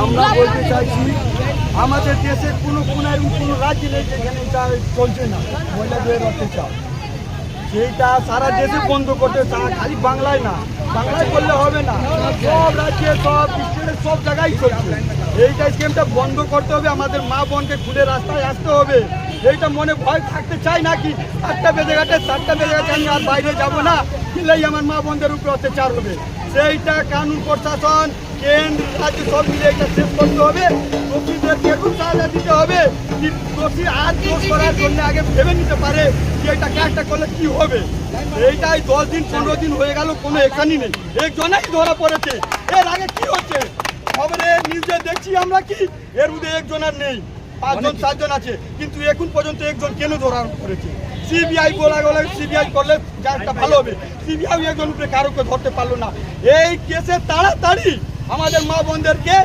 আমরা বলতে চাইছি আমাদের দেশের কোনো কোনায় কোনো রাজ্য নেই যেখানে এটা চলছে না মহিলাদের অত্যাচার। সেইটা সারা দেশে বন্ধ করতে, খালি বাংলায় না, বাংলায় করলে হবে না, সব রাজ্যে সব স্টেটে সব জায়গায় চলছে। এইটা স্কিমটা বন্ধ করতে হবে, আমাদের মা বোনকে খুলে রাস্তায় আসতে হবে। এইটা মনে ভয় থাকতে চাই নাকি 7টা বেজে গেছে, 7টা বেজে গেছে আমি আর বাইরে যাবো না, কিলেই আমার মা বোনদের উপরে অত্যাচার হবে। সেইটা কানুন প্রশাসন কেন্দ্র রাজ্য সব মিলে এটা শেষ করতে হবে। দোষীদেরকে একটু সাজা দিতে হবে। দোষী আর দোষ করার জন্য আগে ভেবে নিতে পারে যে এটা একটা করলে কি হবে। এইটাই 10 দিন 15 দিন হয়ে গেল, কোনো এখানই নেই, একজনেই ধরা পড়েছে। এর আগে কি হচ্ছে খবরে নিউজে দেখছি আমরা কি এর মধ্যে একজন আর নেই, 5জন 7জন আছে, কিন্তু এখন পর্যন্ত একজন কেন ধরা পড়েছে। সিবিআই বলা গেলে সিবিআই করলে যাটা ভালো হবে, সিবিআই একজন উপরে কারোকে ধরতে পারলো না। এই কেসে তাড়াতাড়ি আমাদের মা বোনদেরকে